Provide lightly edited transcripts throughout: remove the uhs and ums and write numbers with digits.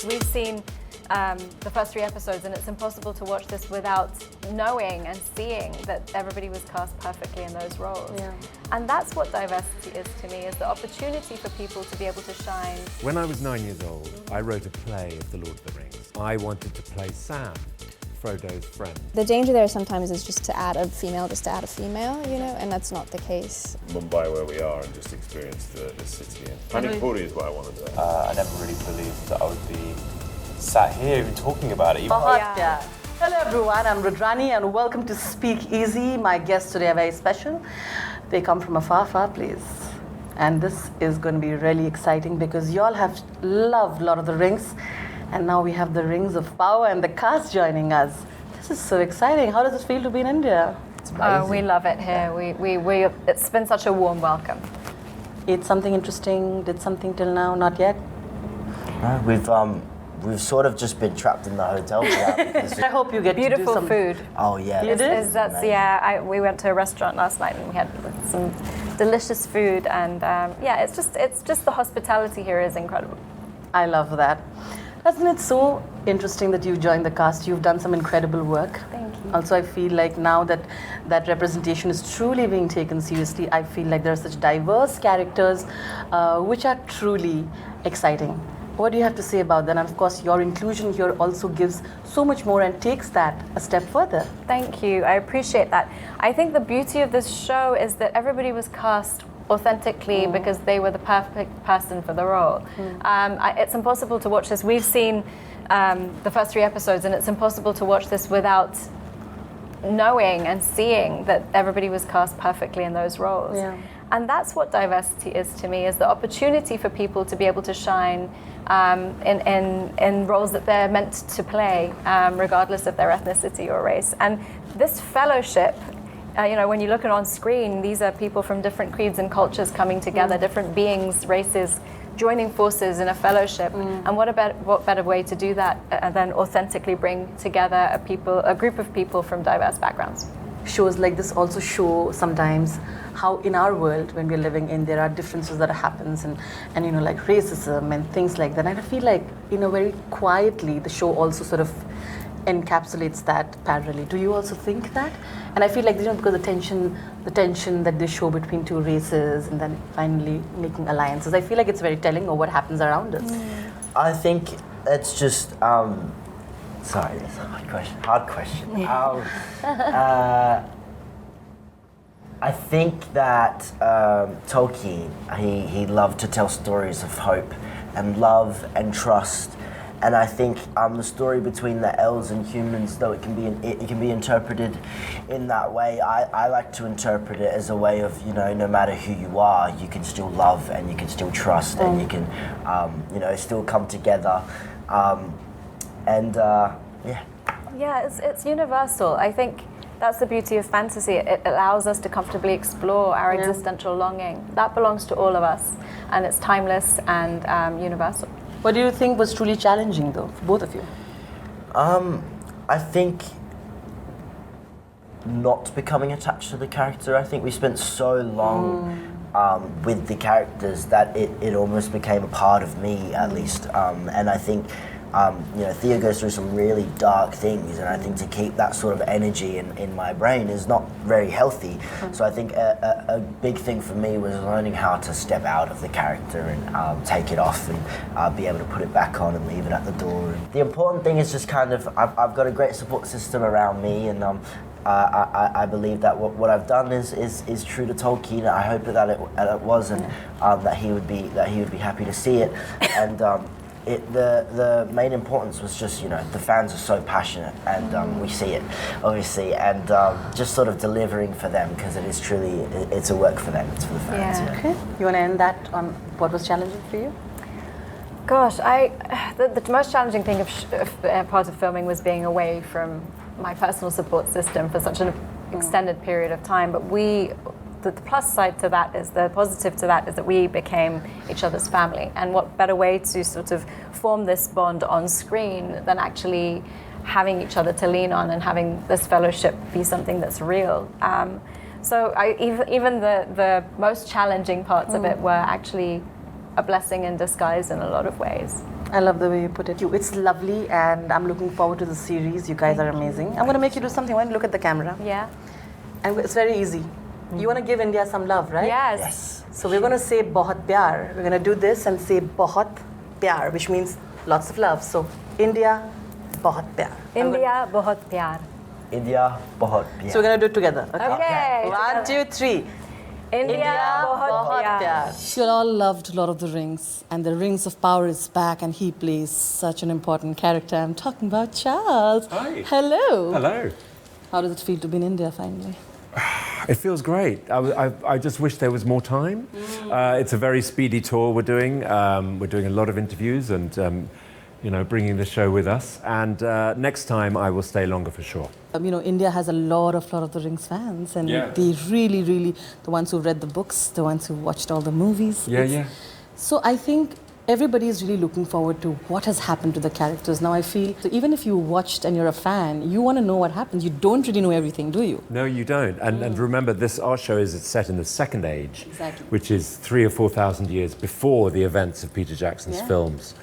We've seen the first 3 episodes, and it's impossible to watch this without knowing and seeing that everybody was cast perfectly in those roles. Yeah. And that's what diversity is to me, is the opportunity for people to be able to shine. When I was 9 years old, I wrote a play of The Lord of the Rings. I wanted to play Sam, Frodo's friend. The danger there sometimes is just to add a female, just to add a female, you know, and that's not the case. Mumbai, where we are, and just experience the city. And Pani Puri is what I want to do. I never really believed that I would be sat here even talking about it. Yeah. Hello everyone, I'm Rudrani and welcome to Speak Easy. My guests today are very special. They come from a far, far place. And this is going to be really exciting because y'all have loved Lord of the Rings, and now we have the Rings of Power and the cast joining us. This is so exciting. How does it feel to be in India? We love it here. It's been such a warm welcome. Ate something interesting, did something till now, not yet? No, we've sort of just been trapped in the hotel. I hope you get to do Beautiful some food. Oh yeah. You did? We went to a restaurant last night and we had some delicious food, and it's just the hospitality here is incredible. I love that. Isn't it so interesting that you've joined the cast? You've done some incredible work. Thank you. Also, I feel like now that that representation is truly being taken seriously, I feel like there are such diverse characters which are truly exciting. What do you have to say about that? And of course, your inclusion here also gives so much more and takes that a step further. Thank you. I appreciate that. I think the beauty of this show is that everybody was cast authentically because they were the perfect person for the role. It's impossible to watch this. We've seen the first 3 episodes, and it's impossible to watch this without knowing and seeing that everybody was cast perfectly in those roles. Yeah. And that's what diversity is to me, is the opportunity for people to be able to shine in roles that they're meant to play, regardless of their ethnicity or race. And this fellowship, when you look at it on screen, these are people from different creeds and cultures coming together, different beings, races, joining forces in a fellowship. And what better way to do that than authentically bring together a group of people from diverse backgrounds. Shows like this also show sometimes how in our world, when we're living in, there are differences that happens and like racism and things like that. And I feel like, very quietly, the show also sort of encapsulates that parallelly. Do you also think that? And I feel like, because the tension that they show between 2 races and then finally making alliances, I feel like it's very telling of what happens around us. I think it's just sorry, that's a hard question. I think that Tolkien, he loved to tell stories of hope and love and trust. And I think the story between the elves and humans, though it can be interpreted in that way, I like to interpret it as a way of, no matter who you are, you can still love and you can still trust and you can, still come together. Yeah, it's universal. I think that's the beauty of fantasy. It allows us to comfortably explore our existential longing. That belongs to all of us, and it's timeless and universal. What do you think was truly challenging, though, for both of you? I think not becoming attached to the character. I think we spent so long with the characters that it almost became a part of me, at least. And I think Thea goes through some really dark things, and I think to keep that sort of energy in my brain is not very healthy. So I think a big thing for me was learning how to step out of the character and take it off and be able to put it back on and leave it at the door. And the important thing is just kind of, I've got a great support system around me, and I believe that what I've done is true to Tolkien. I hope that it was, and that he would be happy to see it. And the main importance was just, the fans are so passionate, and we see it, obviously, and just sort of delivering for them, because it is truly, it's a work for them, it's for the fans. Yeah. Okay. You want to end that on what was challenging for you? Gosh, the most challenging thing of part of filming was being away from my personal support system for such an extended period of time. But the plus side to that is, the positive to that is that we became each other's family. And what better way to sort of form this bond on screen than actually having each other to lean on and having this fellowship be something that's real. So even the most challenging parts of it were actually a blessing in disguise in a lot of ways. I love the way you put it. It's lovely, and I'm looking forward to the series. You guys are amazing. I'm going to make you do something. Why don't you look at the camera? Yeah. And it's very easy. You want to give India some love, right? Yes. So we're going to say बहुत प्यार. We're going to do this and say बहुत प्यार, which means lots of love. So India, बहुत प्यार. India, बहुत प्यार. India, बहुत प्यार. So we're going to do it together. Okay. 1, 2, 3. India, बहुत प्यार. You all loved Lord of the Rings, and the Rings of Power is back, and he plays such an important character. I'm talking about Charles. Hi. Hello. Hello. How does it feel to be in India finally? It feels great. I just wish there was more time. It's a very speedy tour we're doing. We're doing a lot of interviews and, bringing the show with us. And next time I will stay longer for sure. India has a lot of Lord of the Rings fans, and they really, really, the ones who read the books, the ones who watched all the movies. Yeah. So I think everybody is really looking forward to what has happened to the characters. Now I feel, so even if you watched and you're a fan, you want to know what happens. You don't really know everything, do you? No, you don't. And remember, our show is set in the Second Age, Exactly. which is 3,000 or 4,000 years before the events of Peter Jackson's films.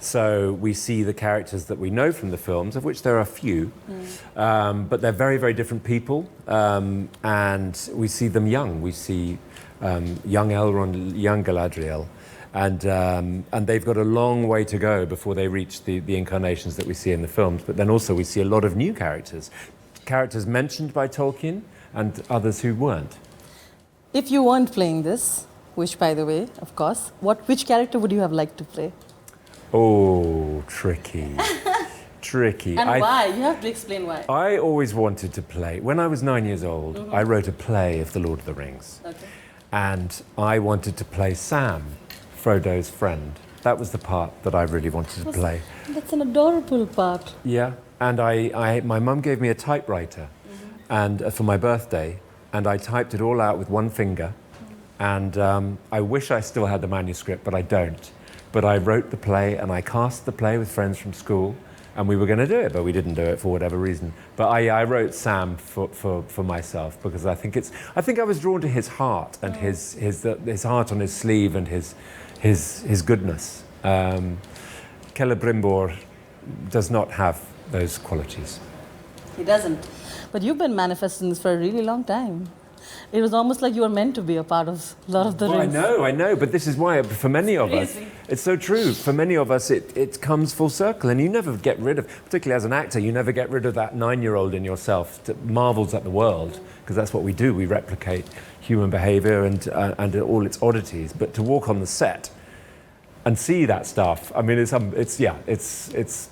So we see the characters that we know from the films, of which there are a few, but they're very, very different people, and we see them young. We see young Elrond, young Galadriel, and they've got a long way to go before they reach the incarnations that we see in the films. But then also we see a lot of new characters mentioned by Tolkien and others who weren't. If you weren't playing this, which by the way, of course, which character would you have liked to play? Oh, tricky. Tricky. And why? You have to explain why. I always wanted to play. When I was 9 years old, I wrote a play of The Lord of the Rings. Okay. And I wanted to play Sam, Frodo's friend. That was the part that I really wanted to play. That's an adorable part. Yeah. And my mum gave me a typewriter and for my birthday, and I typed it all out with one finger. And I wish I still had the manuscript, but I don't. But I wrote the play and I cast the play with friends from school, and we were going to do it, but we didn't do it for whatever reason. But I wrote Sam for myself because I think I was drawn to his heart and his heart on his sleeve and his goodness. Celebrimbor does not have those qualities. He doesn't. But you've been manifesting this for a really long time. It was almost like you were meant to be a part of Lord of the Rings. I know, but this is why, for many of us, it's so true. For many of us, it comes full circle, and you never get rid of, particularly as an actor, you never get rid of that 9-year-old in yourself that marvels at the world, because that's what we do. We replicate human behavior and all its oddities. But to walk on the set and see that stuff, I mean, it's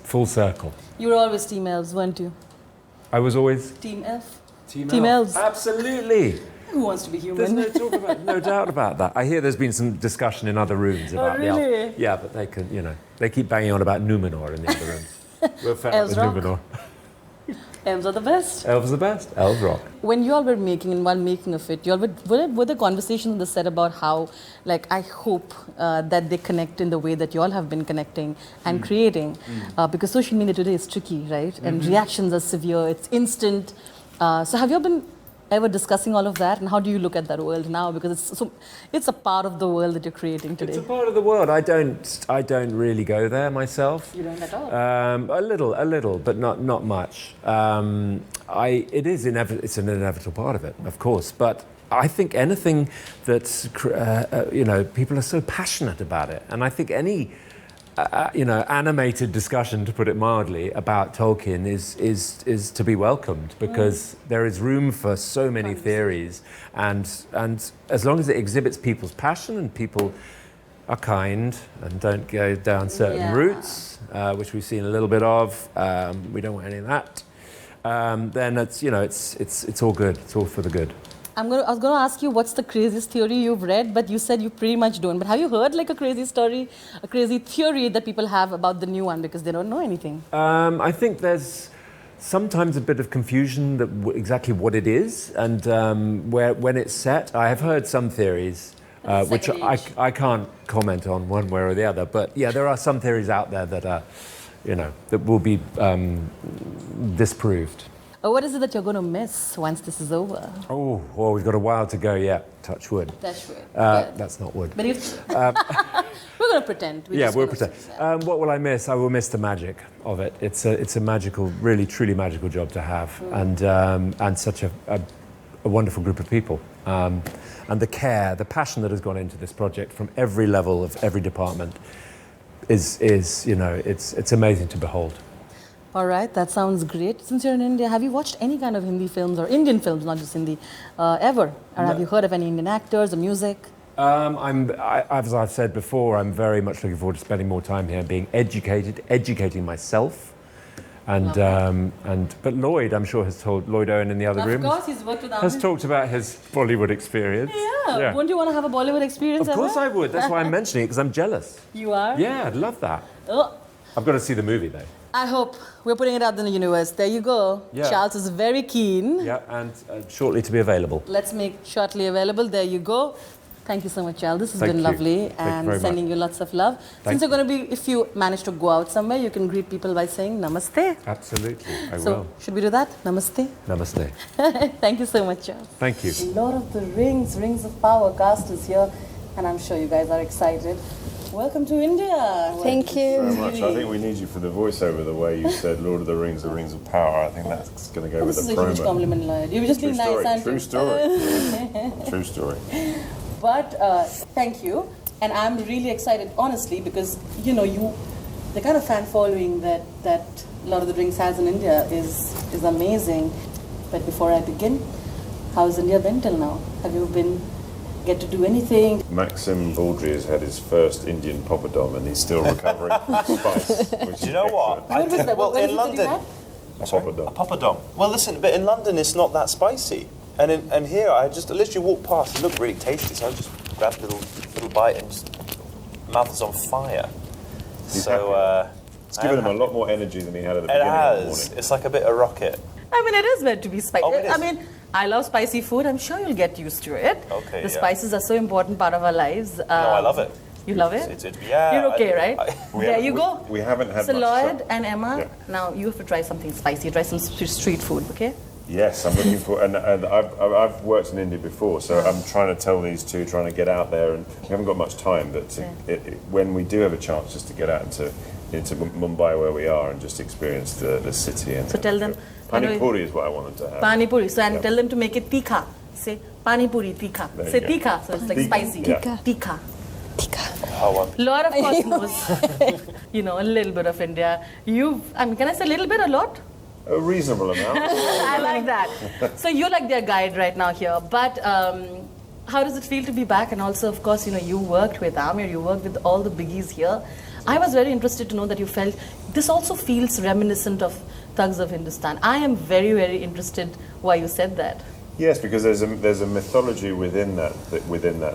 full circle. You were always Team Elves, weren't you? I was always Team Elf? Team Elves. Absolutely. Who wants to be human? There's no doubt about that. I hear there's been some discussion in other rooms about the elf. Really? Yeah, but they can, they keep banging on about Numenor in the other rooms. We're fed up with Numenor. Elves are the best. Elves are the best. Elves rock. When you all were while making of it, were there conversations on the set about how, I hope that they connect in the way that you all have been connecting and creating? Because social media today is tricky, right? And reactions are severe, it's instant. So have you all been ever discussing all of that, and how do you look at that world now? Because it's a part of the world that you're creating today. It's a part of the world. I don't really go there myself. You don't at all? A little, but not much. It's an inevitable part of it, of course. But I think anything that's people are so passionate about it, and I think any animated discussion, to put it mildly, about Tolkien is to be welcomed, because there is room for so many theories, and as long as it exhibits people's passion and people are kind and don't go down certain routes, which we've seen a little bit of, we don't want any of that. Then it's all good. It's all for the good. I was going to ask you what's the craziest theory you've read, but you said you pretty much don't. But have you heard a crazy story, a crazy theory that people have about the new one because they don't know anything? I think there's sometimes a bit of confusion that exactly what it is and when it's set. I have heard some theories, which I can't comment on one way or the other. But yeah, there are some theories out there that are, that will be disproved. What is it that you're going to miss once this is over? Oh, well, we've got a while to go yet. Touch wood. That's right. That's not wood. But if we're going to pretend. We'll pretend. What will I miss? I will miss the magic of it. It's a magical, really, truly magical job to have, and such a wonderful group of people. And the care, the passion that has gone into this project from every level of every department is it's amazing to behold. All right, that sounds great. Since you're in India, have you watched any kind of Hindi films or Indian films, not just Hindi, ever? Or have you heard of any Indian actors or music? As I've said before, I'm very much looking forward to spending more time here, being educating myself. But Lloyd, I'm sure, has told Lloyd Owen in the other room. Of course, he's worked with has talked about his Bollywood experience. Yeah. Wouldn't you want to have a Bollywood experience? Of course ever? I would. That's why I'm mentioning it, because I'm jealous. You are? Yeah, I'd love that. Oh. I've got to see the movie though. I hope we're putting it out in the universe. There you go. Yeah. Charles is very keen. Yeah, and shortly to be available. Let's make shortly available. There you go. Thank you so much, Charles. This has Thank been you. lovely, Thank you very and sending much. you lots of love. Since you're going to be, if you manage to go out somewhere, you can greet people by saying Namaste. Absolutely, I So, will. should we do that? Namaste. Namaste. Thank you so much, Charles. Thank you. Lord of the Rings, Rings of Power cast is here, and I'm sure you guys are excited. Welcome to India. Thank you. Very much. I think we need you for the voiceover, the way you said Lord of the Rings of Power. I think that's going to go This with is the a huge promo. compliment, Lloyd. You've just True been nice, story. and True story. True story. But thank you, and I'm really excited, honestly, because the kind of fan following that Lord of the Rings has in India is amazing. But before I begin, how's India been till now? Have you get to do anything? Maxim Baldry has had his first Indian poppadom and he's still recovering from spice. Do you know what? I did, well, in London, Poppadom. Poppadom. Well, listen, but in London it's not that spicy, and here I just literally walked past. It looked really tasty, so I just grabbed a little bite and just mouth is on fire. He's So It's given him a lot more energy than he had at the it beginning of the has. morning. It's like a bit of rocket. I mean, it is meant to be spicy. Oh, it is. I mean, I love spicy food. I'm sure you'll get used to it. Okay, The yeah. spices are so important part of our lives. No, I love it. You love it? Yeah. You're okay, right? There you go. We haven't had So much Lloyd trouble. and Emma, Yeah. now you have to try something spicy. Try some street food, okay? Yes, I'm looking for, and I've worked in India before, so I'm trying to tell these two, trying to get out there, and we haven't got much time, but when we do have a chance just to get out into Mumbai where we are and just experience the city. And So tell them, Pani Puri is what I wanted to have. Pani puri. So and Yeah. tell them to make it tikha. Say Pani puri tikha. There Say you go. tikha. So it's like Tikka. spicy. Yeah. Tikha. Oh, Lot of course knows, a little bit of India. Can I say a little bit, a lot? A reasonable amount. I like that. So you're like their guide right now here. But how does it feel to be back? And also, of course, you worked with Amir, you worked with all the biggies here. I was very interested to know that you felt this also feels reminiscent of Thugs of Hindustan. I am very, very interested why you said that. Yes, because there's a mythology within that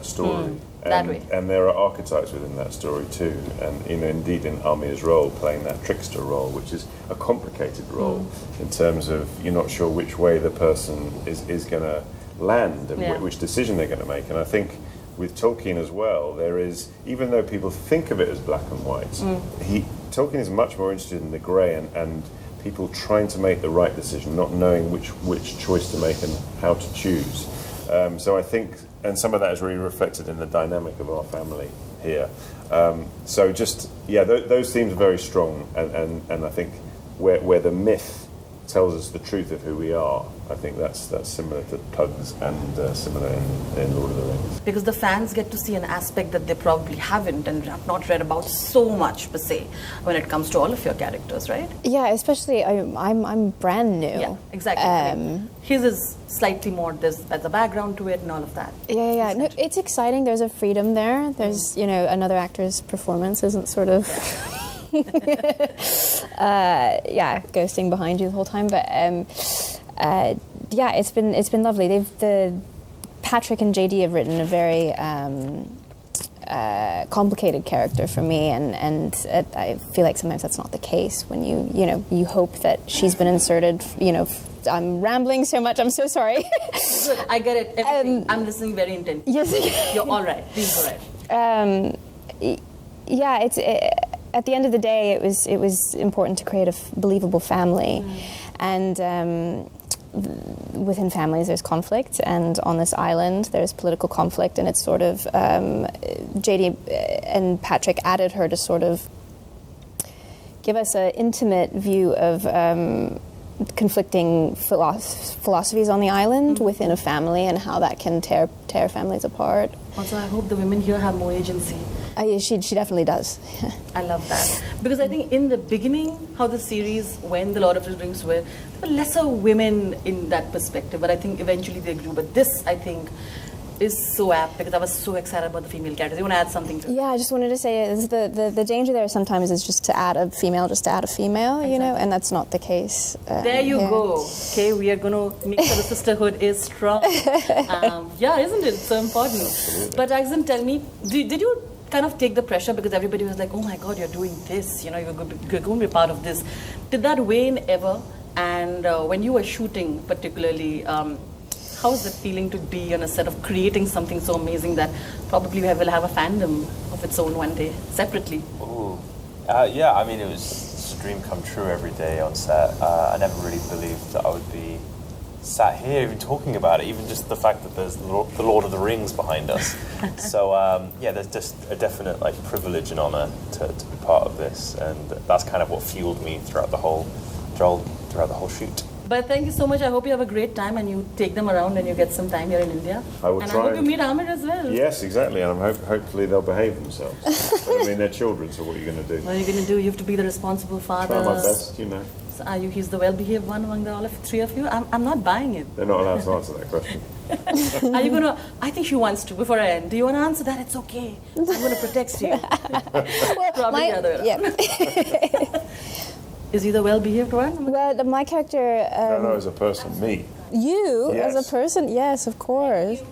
story, that way. and there are archetypes within that story too. And indeed, in Amir's role, playing that trickster role, which is a complicated role in terms of you're not sure which way the person is going to land and which decision they're going to make. And I think with Tolkien as well, there is, even though people think of it as black and white, Tolkien is much more interested in the grey and people trying to make the right decision, not knowing which choice to make and how to choose. So I think, and some of that is really reflected in the dynamic of our family here. So just, those themes are very strong, and I think where the myth tells us the truth of who we are, I think that's similar to Pugs and similar in Lord of the Rings. Because the fans get to see an aspect that they probably haven't and have not read about so much per se when it comes to all of your characters, right? Yeah, especially I'm brand new. Yeah, exactly. I mean, his is slightly more, there's a background to it and all of that. Yeah. No, it's exciting. There's a freedom there. There's, another actor's performance isn't sort of, ghosting behind you the whole time. But it's been lovely. Patrick and JD have written a very complicated character for me, and I feel like sometimes that's not the case when you hope that she's been inserted. I'm rambling so much. I'm so sorry. I get it. Everything. I'm listening very intently. Yes. You're all right. Please go ahead. At the end of the day, it was important to create a believable family, And within families there's conflict, and on this island there's political conflict, and it's sort of JD and Patrick added her to sort of give us an intimate view of conflicting philosophies on the island within a family, and how that can tear families apart. Also, I hope the women here have more agency. She definitely does. I love that. Because I think in the beginning, how the series, when The Lord of the Rings there were lesser women in that perspective, but I think eventually they grew. But this, I think, is so apt, because I was so excited about the female characters. You want to add something to it? Yeah, I just wanted to say is the danger there sometimes is just to add a female, Exactly. you know, and that's not the case. There you go. Okay, we are going to make sure the sisterhood is strong. Yeah, isn't it? It's so important. Absolutely. But Axon, tell me, did you kind of take the pressure, because everybody was like, oh my God, you're doing this, you know, you're going to be part of this. Did that wane ever? And when you were shooting particularly, how is it feeling to be on a set of creating something so amazing that probably will have a fandom of its own one day, separately? Ooh. Yeah, I mean, it was a dream come true every day on set. I never really believed that I would be sat here even talking about it, even just the fact that there's the Lord of the Rings behind us. So yeah, there's just a definite like privilege and honor to be part of this, and that's kind of what fueled me throughout the whole shoot. But thank you so much. I hope you have a great time and you take them around and you get some time here in India. I will and try I hope you meet Amir as well. Yes, exactly, and hopefully they'll behave themselves. But, I mean, they're children, so what are you going to do? What are you going to do? You have to be the responsible father. Try my best, you know. So he's the well-behaved one among all three of you? I'm not buying it. They're not allowed to answer that question. Are you going to... I think she wants to, before I end. Do you want to answer that? It's okay. I'm going to protect you. Probably the other way around. Yeah. Is he the well-behaved one? Well, my character... No, as a person, me. You, Yes. as a person? Yes, of course.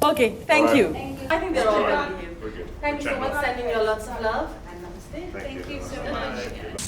Okay, thank All right. you. I think they're all well-behaved. We're good. Thank you so much. Sending you lots of love. And namaste. Thank you so much.